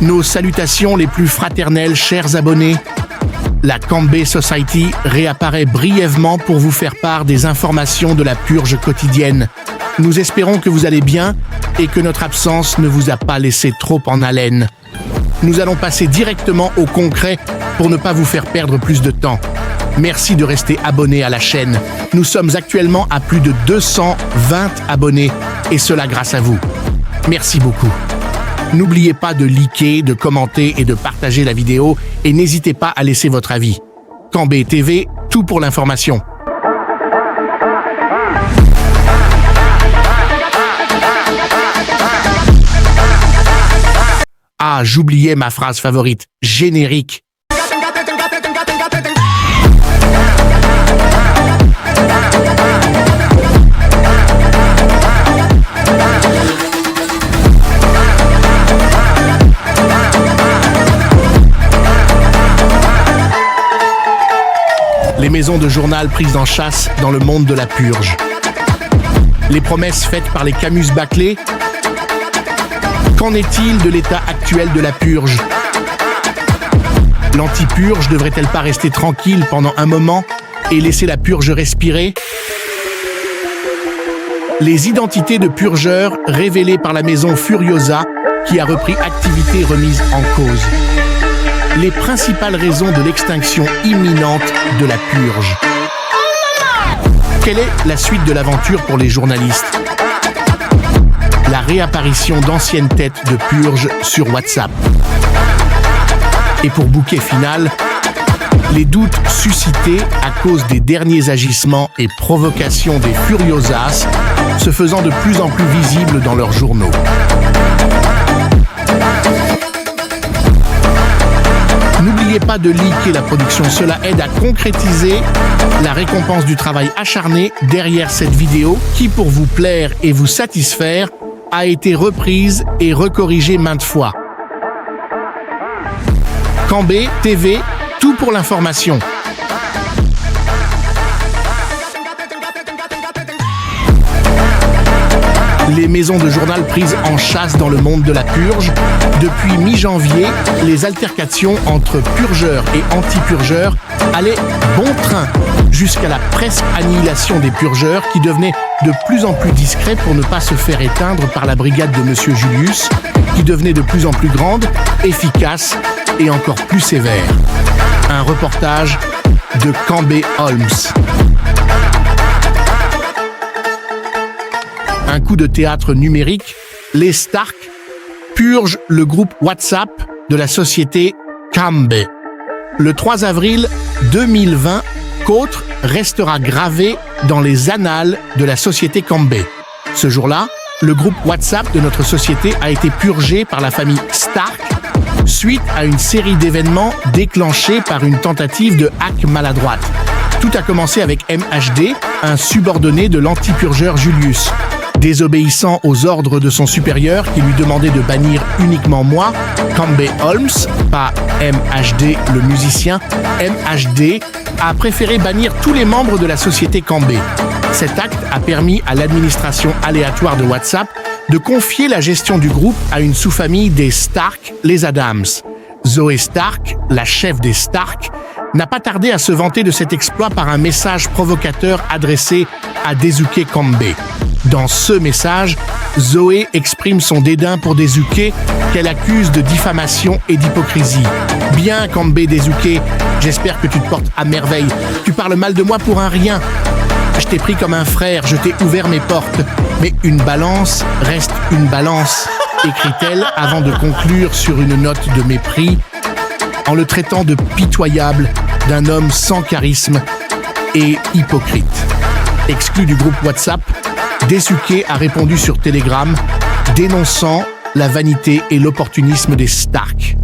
Nos salutations les plus fraternelles, chers abonnés. La Kambé Society réapparaît brièvement pour vous faire part des informations de la purge quotidienne. Nous espérons que vous allez bien et que notre absence ne vous a pas laissé trop en haleine. Nous allons passer directement au concret pour ne pas vous faire perdre plus de temps. Merci de rester abonné à la chaîne. Nous sommes actuellement à plus de 220 abonnés et cela grâce à vous. Merci beaucoup. N'oubliez pas de liker, de commenter et de partager la vidéo et n'hésitez pas à laisser votre avis. Kambé TV, tout pour l'information. Ah, j'oubliais ma phrase favorite, générique. Les maisons de journal prises en chasse dans le monde de la purge. Les promesses faites par les Camus bâclés. Qu'en est-il de l'état actuel de la purge? L'anti-purge devrait-elle pas rester tranquille pendant un moment et laisser la purge respirer? Les identités de purgeurs révélées par la maison Furiosa qui a repris activité remise en cause. Les principales raisons de l'extinction imminente de la purge. Quelle est la suite de l'aventure pour les journalistes? La réapparition d'anciennes têtes de purge sur WhatsApp. Et pour bouquet final, les doutes suscités à cause des derniers agissements et provocations des Furiosas se faisant de plus en plus visibles dans leurs journaux. N'oubliez pas de liker la production, cela aide à concrétiser la récompense du travail acharné derrière cette vidéo qui, pour vous plaire et vous satisfaire, a été reprise et recorrigée maintes fois. Kambé TV, tout pour l'information. Les maisons de journal prises en chasse dans le monde de la purge. Depuis mi-janvier, les altercations entre purgeurs et anti-purgeurs allaient bon train, jusqu'à la presque annihilation des purgeurs qui devenaient de plus en plus discrets pour ne pas se faire éteindre par la brigade de Monsieur Julius, qui devenait de plus en plus grande, efficace et encore plus sévère. Un reportage de Kambé Holmes. Un coup de théâtre numérique, les Stark purgent le groupe WhatsApp de la société Kambé. Le 3 avril 2020, Côtre restera gravé dans les annales de la société Kambé. Ce jour-là, le groupe WhatsApp de notre société a été purgé par la famille Stark suite à une série d'événements déclenchés par une tentative de hack maladroite. Tout a commencé avec MHD, un subordonné de l'anti-purgeur Julius. Désobéissant aux ordres de son supérieur qui lui demandait de bannir uniquement moi, Kambé Holmes, pas MHD le musicien, MHD a préféré bannir tous les membres de la société Kambé. Cet acte a permis à l'administration aléatoire de WhatsApp de confier la gestion du groupe à une sous-famille des Stark, les Adams. Zoé Stark, la chef des Stark, n'a pas tardé à se vanter de cet exploit par un message provocateur adressé à Daisuke Kambé. Dans ce message, Zoé exprime son dédain pour Daisuke qu'elle accuse de diffamation et d'hypocrisie. Bien Kambé Daisuke, j'espère que tu te portes à merveille. Tu parles mal de moi pour un rien. Je t'ai pris comme un frère, je t'ai ouvert mes portes. Mais une balance reste une balance, écrit-elle avant de conclure sur une note de mépris en le traitant de pitoyable, d'un homme sans charisme et hypocrite. Exclu du groupe WhatsApp, Daisuke a répondu sur Telegram, dénonçant la vanité et l'opportunisme des Stark.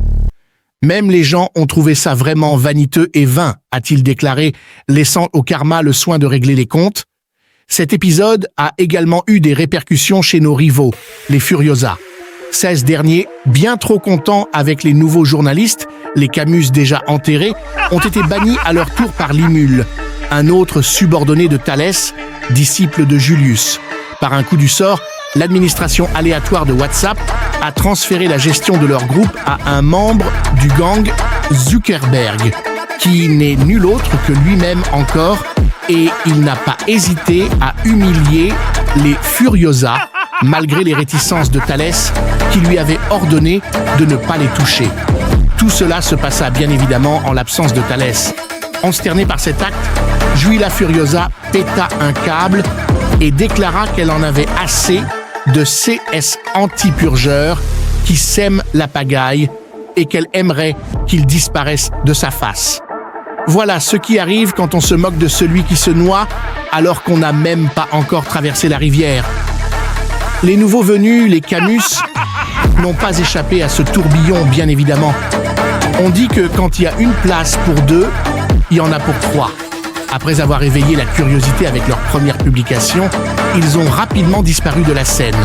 Même les gens ont trouvé ça vraiment vaniteux et vain, a-t-il déclaré, laissant au karma le soin de régler les comptes. Cet épisode a également eu des répercussions chez nos rivaux, les Furiosa. 16 derniers, bien trop contents avec les nouveaux journalistes, les Camus déjà enterrés, ont été bannis à leur tour par Limul, un autre subordonné de Thalès, disciple de Julius. Par un coup du sort, l'administration aléatoire de WhatsApp a transféré la gestion de leur groupe à un membre du gang Zuckerberg, qui n'est nul autre que lui-même encore, et il n'a pas hésité à humilier les Furiosa, malgré les réticences de Thales, qui lui avait ordonné de ne pas les toucher. Tout cela se passa bien évidemment en l'absence de Thales. Consternée par cet acte, Julia Furiosa péta un câble et déclara qu'elle en avait assez de CS anti-purgeurs qui sèment la pagaille et qu'elle aimerait qu'ils disparaissent de sa face. Voilà ce qui arrive quand on se moque de celui qui se noie alors qu'on n'a même pas encore traversé la rivière. Les nouveaux venus, les Camus, n'ont pas échappé à ce tourbillon, bien évidemment. On dit que quand il y a une place pour deux, il y en a pour trois. Après avoir éveillé la curiosité avec leur première publication, ils ont rapidement disparu de la scène.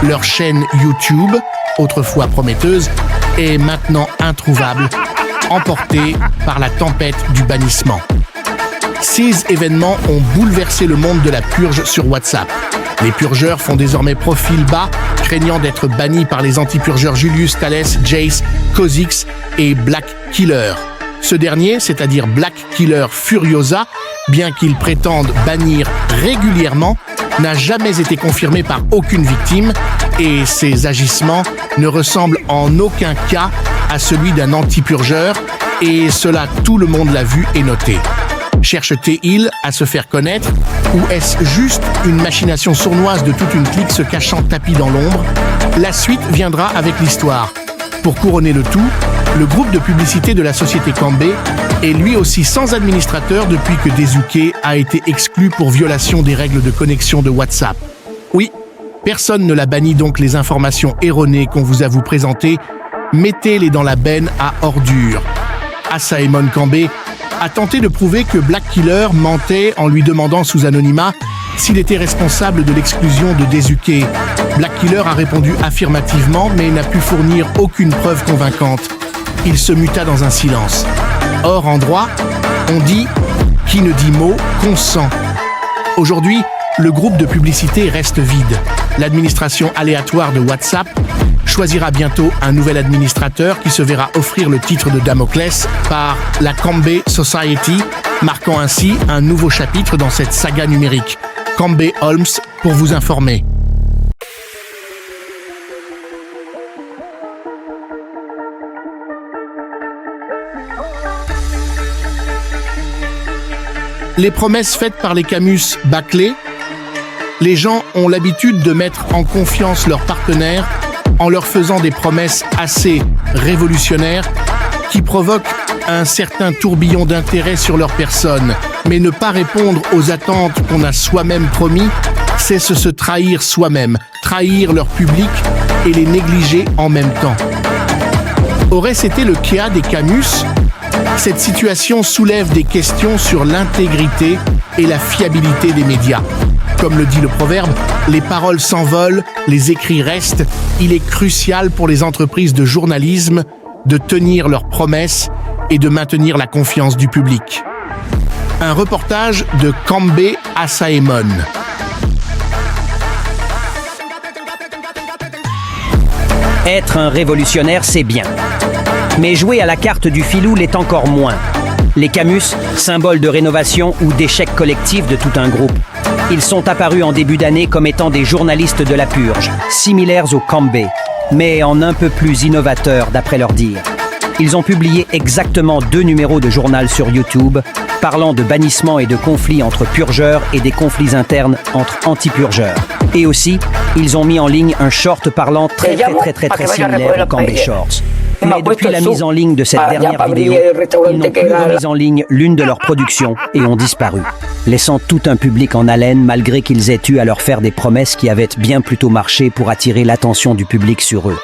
Leur chaîne YouTube, autrefois prometteuse, est maintenant introuvable, emportée par la tempête du bannissement. Ces événements ont bouleversé le monde de la purge sur WhatsApp. Les purgeurs font désormais profil bas, craignant d'être bannis par les anti-purgeurs Julius, Thales, Jace, Kha'Zix et Black Killer. Ce dernier, c'est-à-dire Black Killer Furiosa, bien qu'il prétende bannir régulièrement, n'a jamais été confirmé par aucune victime et ses agissements ne ressemblent en aucun cas à celui d'un anti-purgeur, et cela tout le monde l'a vu et noté. Cherche-t-il à se faire connaître ou est-ce juste une machination sournoise de toute une clique se cachant tapis dans l'ombre? La suite viendra avec l'histoire. Pour couronner le tout, le groupe de publicité de la société Cambé est lui aussi sans administrateur depuis que Dezuke a été exclu pour violation des règles de connexion de WhatsApp. Oui, personne ne l'a banni, donc les informations erronées qu'on vous a présentées, mettez-les dans la benne à ordures. Asaemon Cambé a tenté de prouver que Black Killer mentait en lui demandant sous anonymat s'il était responsable de l'exclusion de Dezuke. Black Killer a répondu affirmativement, mais n'a pu fournir aucune preuve convaincante. Il se muta dans un silence. Or, en droit, on dit « qui ne dit mot consent ». Aujourd'hui, le groupe de publicité reste vide. L'administration aléatoire de WhatsApp choisira bientôt un nouvel administrateur qui se verra offrir le titre de Damoclès par la Cambé Society, marquant ainsi un nouveau chapitre dans cette saga numérique. Cambé Holmes pour vous informer. Les promesses faites par les Camus bâclées, les gens ont l'habitude de mettre en confiance leurs partenaires en leur faisant des promesses assez révolutionnaires qui provoquent un certain tourbillon d'intérêt sur leur personne. Mais ne pas répondre aux attentes qu'on a soi-même promis, c'est se trahir soi-même, trahir leur public et les négliger en même temps. Aurait-ce été le cas des Camus? Cette situation soulève des questions sur l'intégrité et la fiabilité des médias. Comme le dit le proverbe, les paroles s'envolent, les écrits restent. Il est crucial pour les entreprises de journalisme de tenir leurs promesses et de maintenir la confiance du public. Un reportage de Cambé Asaemon. Être un révolutionnaire, c'est bien. Mais jouer à la carte du filou l'est encore moins. Les Camus, symbole de rénovation ou d'échec collectif de tout un groupe. Ils sont apparus en début d'année comme étant des journalistes de la purge, similaires aux Cambé, mais en un peu plus innovateurs d'après leur dire. Ils ont publié exactement 2 numéros de journal sur YouTube, parlant de bannissement et de conflits entre purgeurs et des conflits internes entre anti-purgeurs. Et aussi, ils ont mis en ligne un short parlant très similaire aux Cambé Shorts. Mais depuis la mise en ligne de cette dernière vidéo, ils n'ont plus remis en ligne l'une de leurs productions et ont disparu, laissant tout un public en haleine malgré qu'ils aient eu à leur faire des promesses qui avaient bien plutôt marché pour attirer l'attention du public sur eux.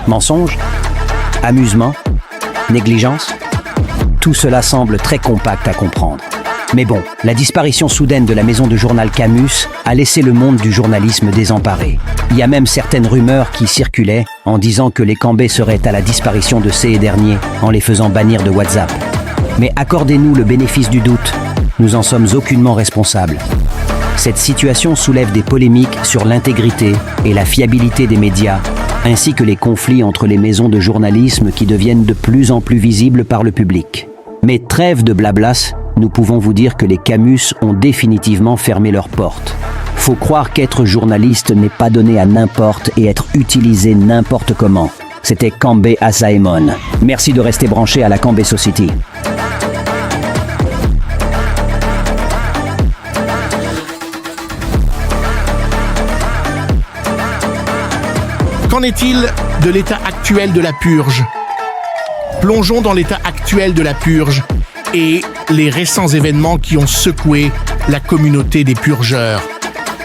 Mensonge? Amusement? Négligence? Tout cela semble très compact à comprendre. Mais bon, la disparition soudaine de la maison de journal Camus a laissé le monde du journalisme désemparé. Il y a même certaines rumeurs qui circulaient en disant que les Cambé seraient à la disparition de ces derniers en les faisant bannir de WhatsApp. Mais accordez-nous le bénéfice du doute, nous en sommes aucunement responsables. Cette situation soulève des polémiques sur l'intégrité et la fiabilité des médias, ainsi que les conflits entre les maisons de journalisme qui deviennent de plus en plus visibles par le public. Mais trêve de blablas, nous pouvons vous dire que les Camus ont définitivement fermé leurs portes. Faut croire qu'être journaliste n'est pas donné à n'importe et être utilisé n'importe comment. C'était Kambe Asaemon. Merci de rester branché à la Kambe Society. Qu'en est-il de l'état actuel de la purge ? Plongeons dans l'état actuel de la purge et les récents événements qui ont secoué la communauté des purgeurs.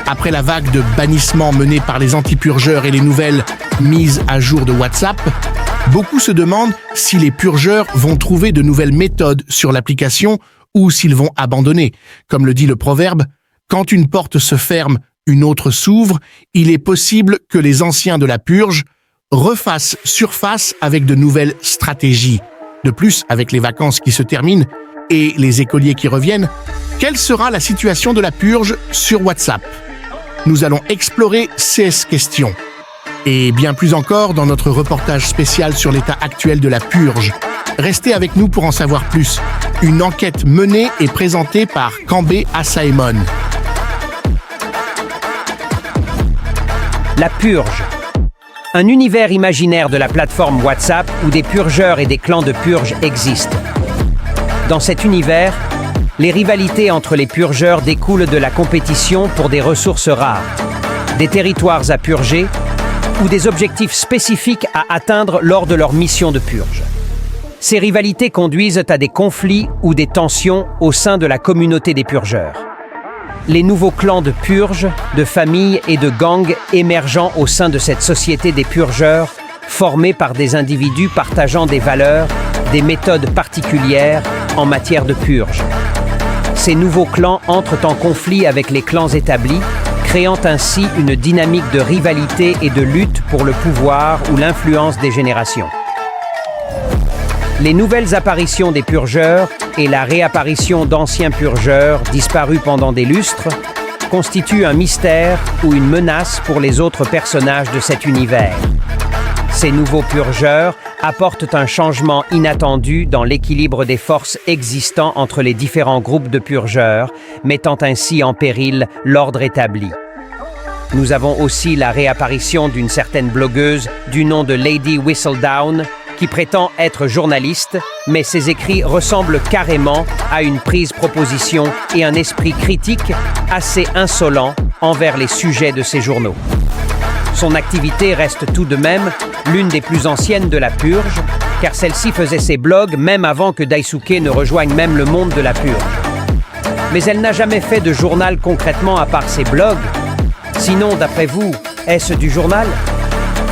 Après la vague de bannissements menée par les anti-purgeurs et les nouvelles mises à jour de WhatsApp, beaucoup se demandent si les purgeurs vont trouver de nouvelles méthodes sur l'application ou s'ils vont abandonner. Comme le dit le proverbe, quand une porte se ferme, une autre s'ouvre, il est possible que les anciens de la purge refassent surface avec de nouvelles stratégies. De plus, avec les vacances qui se terminent et les écoliers qui reviennent, quelle sera la situation de la purge sur WhatsApp ? Nous allons explorer ces questions. Et bien plus encore dans notre reportage spécial sur l'état actuel de la purge. Restez avec nous pour en savoir plus. Une enquête menée et présentée par Kambe Asaemon. La purge. Un univers imaginaire de la plateforme WhatsApp où des purgeurs et des clans de purge existent. Dans cet univers, les rivalités entre les purgeurs découlent de la compétition pour des ressources rares, des territoires à purger ou des objectifs spécifiques à atteindre lors de leur mission de purge. Ces rivalités conduisent à des conflits ou des tensions au sein de la communauté des purgeurs. Les nouveaux clans de purges, de familles et de gangs émergeant au sein de cette société des purgeurs, formés par des individus partageant des valeurs, des méthodes particulières en matière de purge. Ces nouveaux clans entrent en conflit avec les clans établis, créant ainsi une dynamique de rivalité et de lutte pour le pouvoir ou l'influence des générations. Les nouvelles apparitions des purgeurs et la réapparition d'anciens purgeurs disparus pendant des lustres constituent un mystère ou une menace pour les autres personnages de cet univers. Ces nouveaux purgeurs apportent un changement inattendu dans l'équilibre des forces existant entre les différents groupes de purgeurs, mettant ainsi en péril l'ordre établi. Nous avons aussi la réapparition d'une certaine blogueuse du nom de Lady Whistledown, qui prétend être journaliste, mais ses écrits ressemblent carrément à une prise proposition et un esprit critique assez insolent envers les sujets de ses journaux. Son activité reste tout de même l'une des plus anciennes de la purge, car celle-ci faisait ses blogs même avant que Daisuke ne rejoigne même le monde de la purge. Mais elle n'a jamais fait de journal concrètement à part ses blogs. Sinon, d'après vous, est-ce du journal ?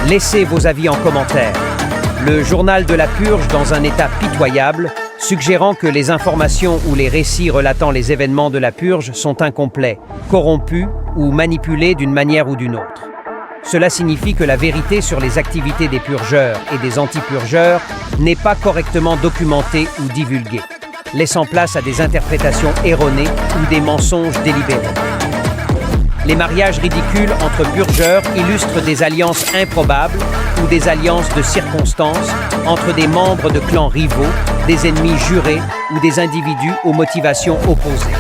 Laissez vos avis en commentaire. Le journal de la purge dans un état pitoyable, suggérant que les informations ou les récits relatant les événements de la purge sont incomplets, corrompus ou manipulés d'une manière ou d'une autre. Cela signifie que la vérité sur les activités des purgeurs et des anti-purgeurs n'est pas correctement documentée ou divulguée, laissant place à des interprétations erronées ou des mensonges délibérés. Les mariages ridicules entre purgeurs illustrent des alliances improbables ou des alliances de circonstances entre des membres de clans rivaux, des ennemis jurés ou des individus aux motivations opposées.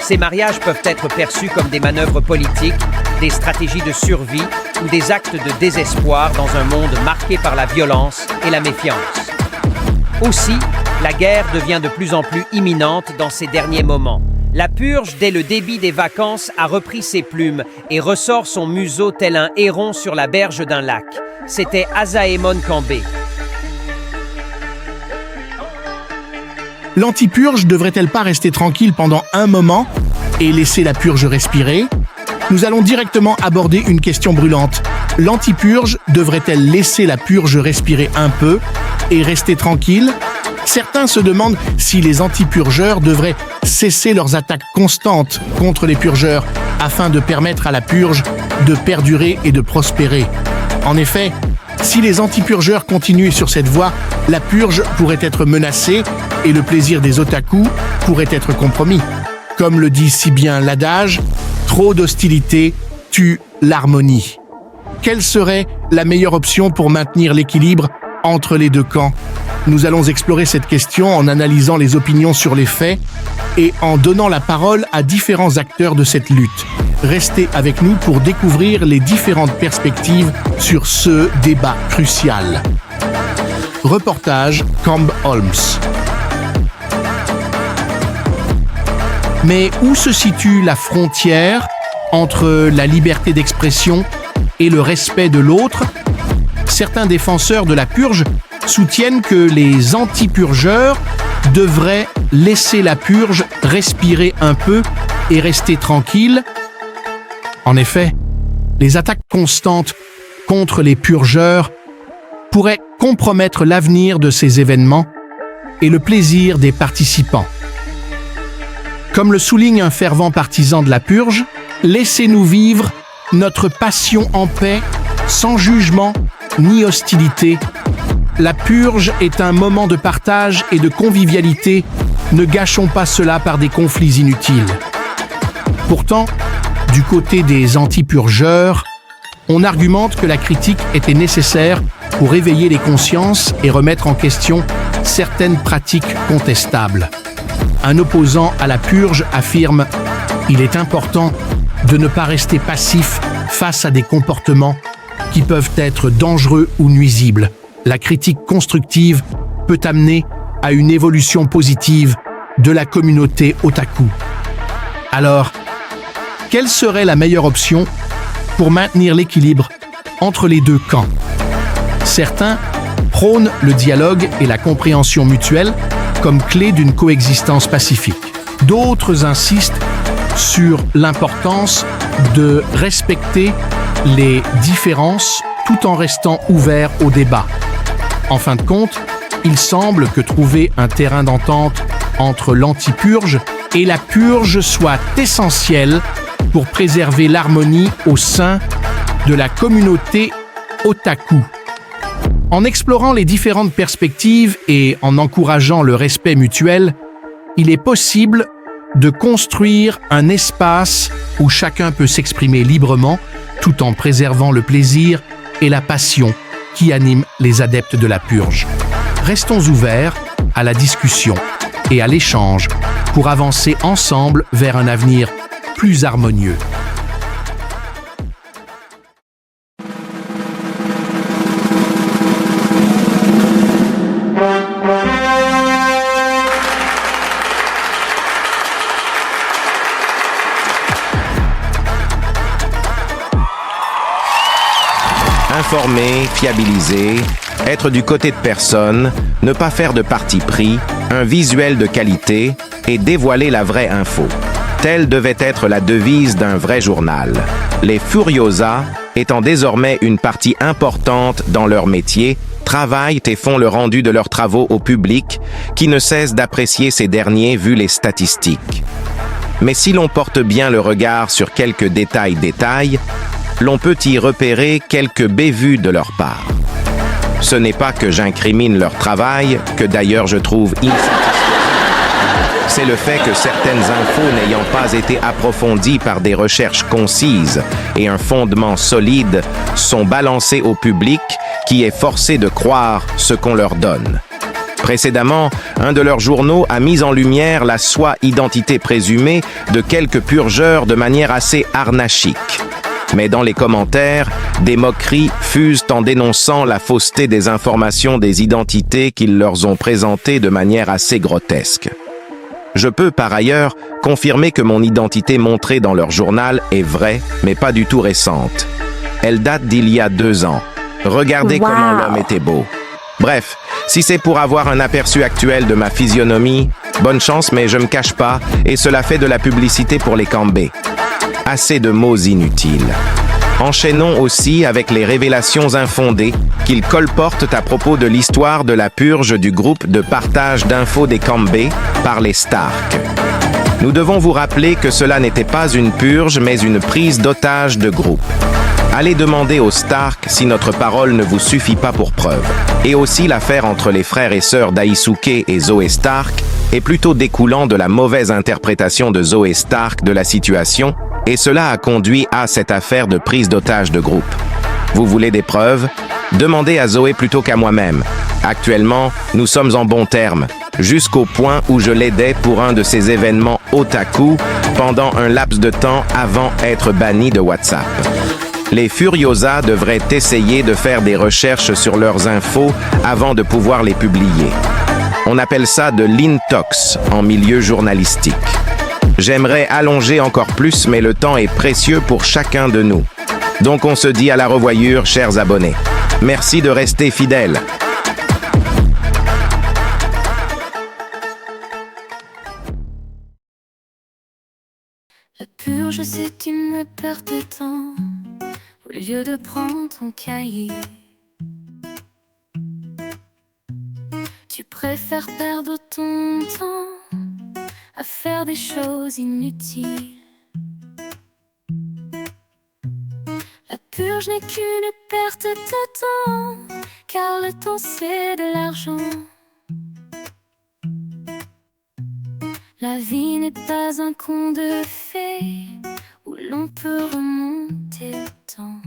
Ces mariages peuvent être perçus comme des manœuvres politiques, des stratégies de survie ou des actes de désespoir dans un monde marqué par la violence et la méfiance. Aussi, la guerre devient de plus en plus imminente dans ces derniers moments. La purge, dès le début des vacances, a repris ses plumes et ressort son museau tel un héron sur la berge d'un lac. C'était Asaemon Kambe. L'anti-purge devrait-elle pas rester tranquille pendant un moment et laisser la purge respirer ? Nous allons directement aborder une question brûlante. L'anti-purge devrait-elle laisser la purge respirer un peu et rester tranquille ? Certains se demandent si les anti-purgeurs devraient cesser leurs attaques constantes contre les purgeurs afin de permettre à la purge de perdurer et de prospérer. En effet, si les anti-purgeurs continuent sur cette voie, la purge pourrait être menacée et le plaisir des otaku pourrait être compromis. Comme le dit si bien l'adage, trop d'hostilité tue l'harmonie. Quelle serait la meilleure option pour maintenir l'équilibre entre les deux camps? Nous allons explorer cette question en analysant les opinions sur les faits et en donnant la parole à différents acteurs de cette lutte. Restez avec nous pour découvrir les différentes perspectives sur ce débat crucial. Reportage Camb Holmes. Mais où se situe la frontière entre la liberté d'expression et le respect de l'autre? Certains défenseurs de la purge soutiennent que les anti-purgeurs devraient laisser la purge respirer un peu et rester tranquilles. En effet, les attaques constantes contre les purgeurs pourraient compromettre l'avenir de ces événements et le plaisir des participants. Comme le souligne un fervent partisan de la purge, laissez-nous vivre notre passion en paix, sans jugement ni hostilité. La purge est un moment de partage et de convivialité. Ne gâchons pas cela par des conflits inutiles. Pourtant, du côté des anti-purgeurs, on argumente que la critique était nécessaire pour éveiller les consciences et remettre en question certaines pratiques contestables. Un opposant à la purge affirme « Il est important de ne pas rester passif face à des comportements qui peuvent être dangereux ou nuisibles. La critique constructive peut amener à une évolution positive de la communauté otaku. » Alors, quelle serait la meilleure option pour maintenir l'équilibre entre les deux camps? Certains prônent le dialogue et la compréhension mutuelle comme clé d'une coexistence pacifique. D'autres insistent sur l'importance de respecter les différences tout en restant ouverts au débat. En fin de compte, il semble que trouver un terrain d'entente entre l'anti-purge et la purge soit essentiel pour préserver l'harmonie au sein de la communauté otaku. En explorant les différentes perspectives et en encourageant le respect mutuel, il est possible de construire un espace où chacun peut s'exprimer librement tout en préservant le plaisir et la passion qui animent les adeptes de la purge. Restons ouverts à la discussion et à l'échange pour avancer ensemble vers un avenir plus harmonieux. Informer, fiabiliser, être du côté de personne, ne pas faire de parti pris, un visuel de qualité et dévoiler la vraie info. Telle devait être la devise d'un vrai journal. Les Furiosas, étant désormais une partie importante dans leur métier, travaillent et font le rendu de leurs travaux au public, qui ne cesse d'apprécier ces derniers vu les statistiques. Mais si l'on porte bien le regard sur quelques détails, l'on peut y repérer quelques bévues de leur part. Ce n'est pas que j'incrimine leur travail, que d'ailleurs je trouve insatisfaisant. C'est le fait que certaines infos n'ayant pas été approfondies par des recherches concises et un fondement solide sont balancées au public qui est forcé de croire ce qu'on leur donne. Précédemment, un de leurs journaux a mis en lumière la soi-identité présumée de quelques purgeurs de manière assez harnachique. Mais dans les commentaires, des moqueries fusent en dénonçant la fausseté des informations des identités qu'ils leur ont présentées de manière assez grotesque. Je peux par ailleurs confirmer que mon identité montrée dans leur journal est vraie, mais pas du tout récente. Elle date d'il y a 2 ans. Regardez comment l'homme était beau. Bref, si c'est pour avoir un aperçu actuel de ma physionomie, bonne chance, mais je me cache pas, et cela fait de la publicité pour les Cambés. Assez de mots inutiles. Enchaînons aussi avec les révélations infondées qu'ils colportent à propos de l'histoire de la purge du groupe de partage d'infos des Cambés par les Stark. Nous devons vous rappeler que cela n'était pas une purge, mais une prise d'otage de groupe. Allez demander aux Stark si notre parole ne vous suffit pas pour preuve. Et aussi l'affaire entre les frères et sœurs Daisuke et Zoe Stark est plutôt découlant de la mauvaise interprétation de Zoé Stark de la situation, et cela a conduit à cette affaire de prise d'otage de groupe. Vous voulez des preuves? Demandez à Zoé plutôt qu'à moi-même. Actuellement, nous sommes en bons termes, jusqu'au point où je l'aidais pour un de ces événements otaku pendant un laps de temps avant d'être banni de WhatsApp. Les Furiosas devraient essayer de faire des recherches sur leurs infos avant de pouvoir les publier. On appelle ça de l'intox en milieu journalistique. J'aimerais allonger encore plus, mais le temps est précieux pour chacun de nous. Donc on se dit à la revoyure, chers abonnés. Merci de rester fidèles. La purge, c'est une perte de temps. Au lieu de prendre ton cahier, tu préfères perdre ton temps à faire des choses inutiles. La purge n'est qu'une perte de temps, car le temps c'est de l'argent. La vie n'est pas un conte de fées où l'on peut remonter le temps.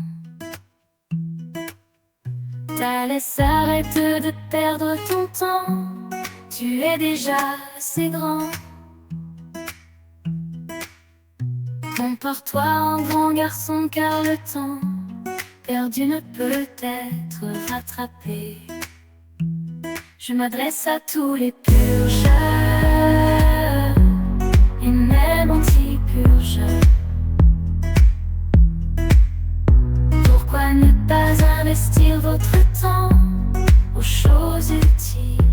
Thalès, arrête de perdre ton temps, tu es déjà assez grand. Comporte-toi en grand garçon, car le temps perdu ne peut être rattrapé. Je m'adresse à tous les purgeurs et même anti-purgeurs. Pourquoi ne pas investir votre temps aux choses utiles?